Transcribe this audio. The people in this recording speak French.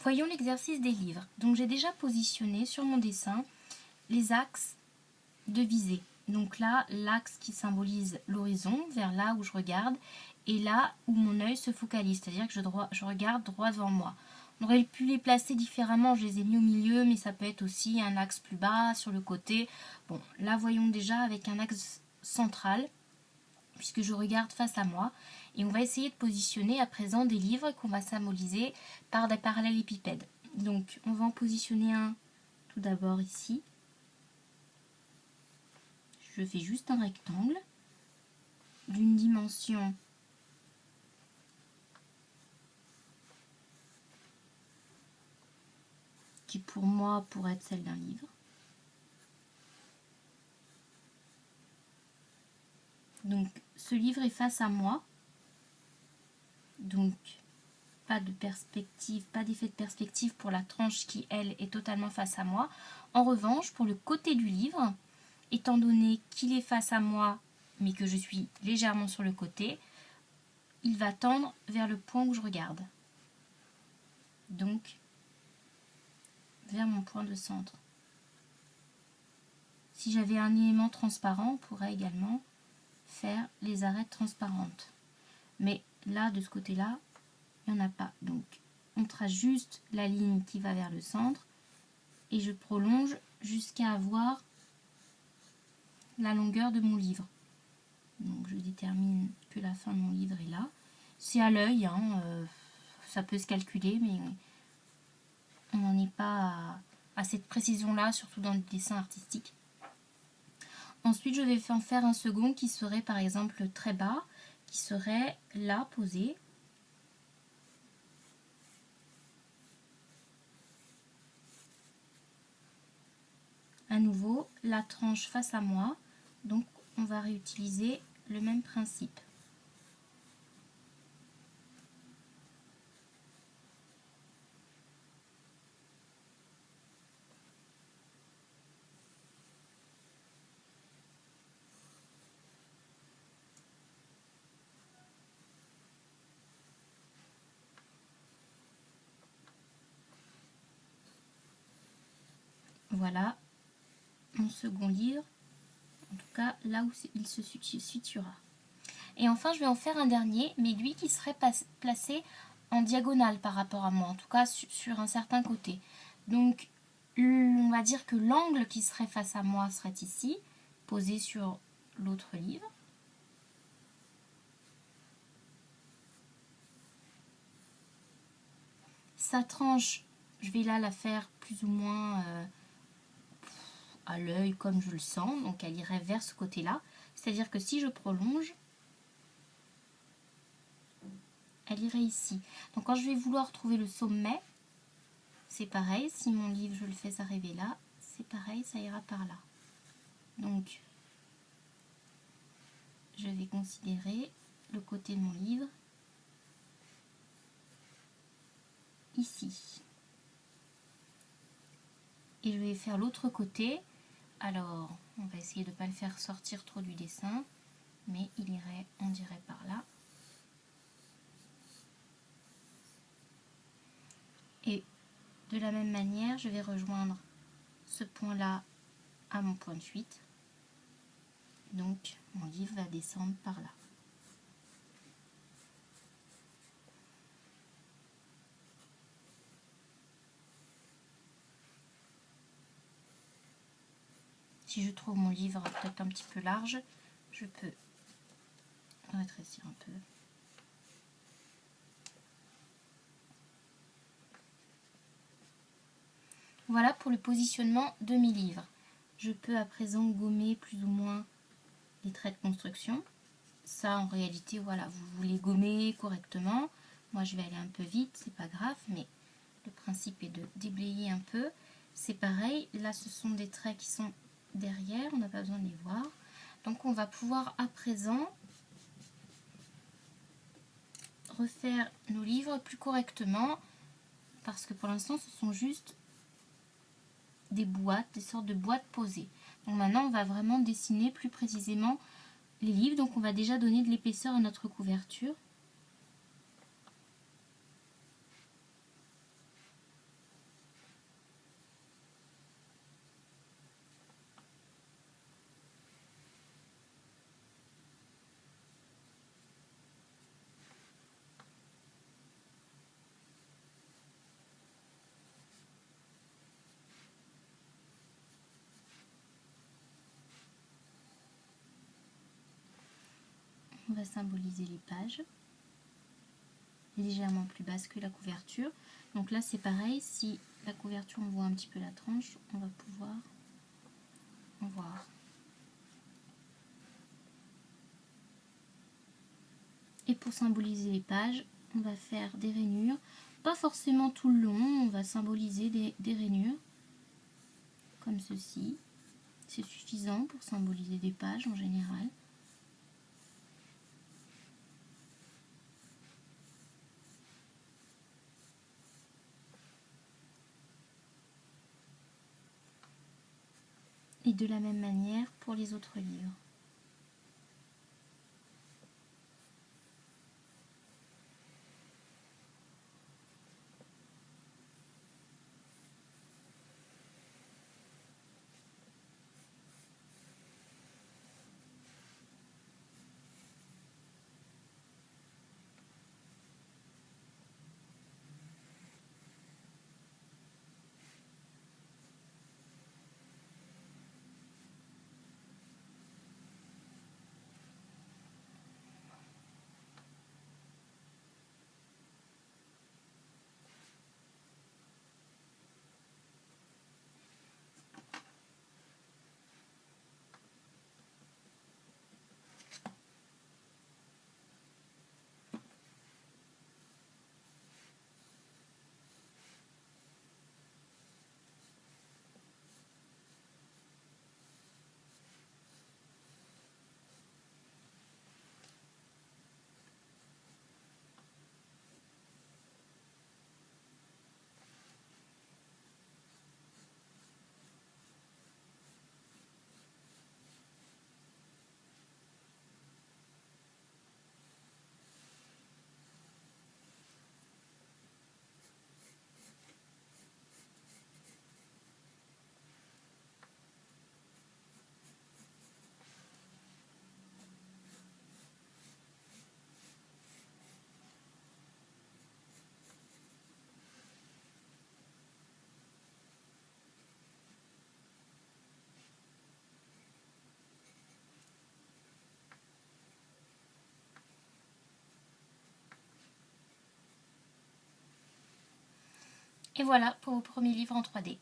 Voyons l'exercice des livres. Donc j'ai déjà positionné sur mon dessin les axes de visée. Donc là, l'axe qui symbolise l'horizon, vers là où je regarde, et là où mon œil se focalise, c'est-à-dire que je regarde droit devant moi. On aurait pu les placer différemment, je les ai mis au milieu, mais ça peut être aussi un axe plus bas, sur le côté. Bon, là voyons déjà avec un axe central, puisque je regarde face à moi, et on va essayer de positionner à présent des livres qu'on va symboliser par des parallélépipèdes. Donc on va en positionner un tout d'abord ici. Je fais juste un rectangle d'une dimension qui pour moi pourrait être celle d'un livre. Donc ce livre est face à moi, donc pas de perspective, pas d'effet de perspective pour la tranche qui elle est totalement face à moi. En revanche, pour le côté du livre, étant donné qu'il est face à moi mais que je suis légèrement sur le côté, il va tendre vers le point où je regarde, donc vers mon point de centre. Si j'avais un élément transparent, on pourrait également faire les arêtes transparentes. Mais là, de ce côté-là, il n'y en a pas. Donc, on trace juste la ligne qui va vers le centre et je prolonge jusqu'à avoir la longueur de mon livre. Donc, je détermine que la fin de mon livre est là. C'est à l'œil, hein, ça peut se calculer, mais on n'en est pas à cette précision-là, surtout dans le dessin artistique. Ensuite, je vais en faire un second qui serait par exemple très bas, qui serait là, posé. À nouveau, la tranche face à moi, donc on va réutiliser le même principe. Voilà mon second livre, en tout cas là où il se situera. Et enfin, je vais en faire un dernier, mais lui qui serait placé en diagonale par rapport à moi, en tout cas sur un certain côté. Donc, on va dire que l'angle qui serait face à moi serait ici, posé sur l'autre livre. Sa tranche, je vais là la faire plus ou moins à l'œil comme je le sens, donc elle irait vers ce côté-là. C'est-à-dire que si je prolonge, elle irait ici. Donc quand je vais vouloir trouver le sommet, c'est pareil, si mon livre je le fais arriver là, c'est pareil, ça ira par là. Donc je vais considérer le côté de mon livre ici. Et je vais faire l'autre côté. Alors, on va essayer de ne pas le faire sortir trop du dessin, mais il irait, on dirait par là. Et de la même manière, je vais rejoindre ce point-là à mon point de fuite. Donc, mon livre va descendre par là. Si je trouve mon livre peut-être un petit peu large, je peux rétrécir un peu. Voilà pour le positionnement de mes livres. Je peux à présent gommer plus ou moins les traits de construction. Ça, en réalité, voilà, vous voulez gommer correctement. Moi, je vais aller un peu vite, c'est pas grave, mais le principe est de déblayer un peu. C'est pareil, là, ce sont des traits qui sont derrière, on n'a pas besoin de les voir. Donc, on va pouvoir à présent refaire nos livres plus correctement, parce que pour l'instant, ce sont juste des boîtes, des sortes de boîtes posées. Donc maintenant, on va vraiment dessiner plus précisément les livres. Donc on va déjà donner de l'épaisseur à notre couverture. on va symboliser les pages, légèrement plus basses que la couverture. Donc là c'est pareil, si la couverture on voit un petit peu la tranche, on va pouvoir en voir. Et pour symboliser les pages, on va faire des rainures, pas forcément tout le long, on va symboliser des rainures, comme ceci. C'est suffisant pour symboliser des pages en général. Et de la même manière pour les autres livres. Et voilà pour vos premiers livres en 3D.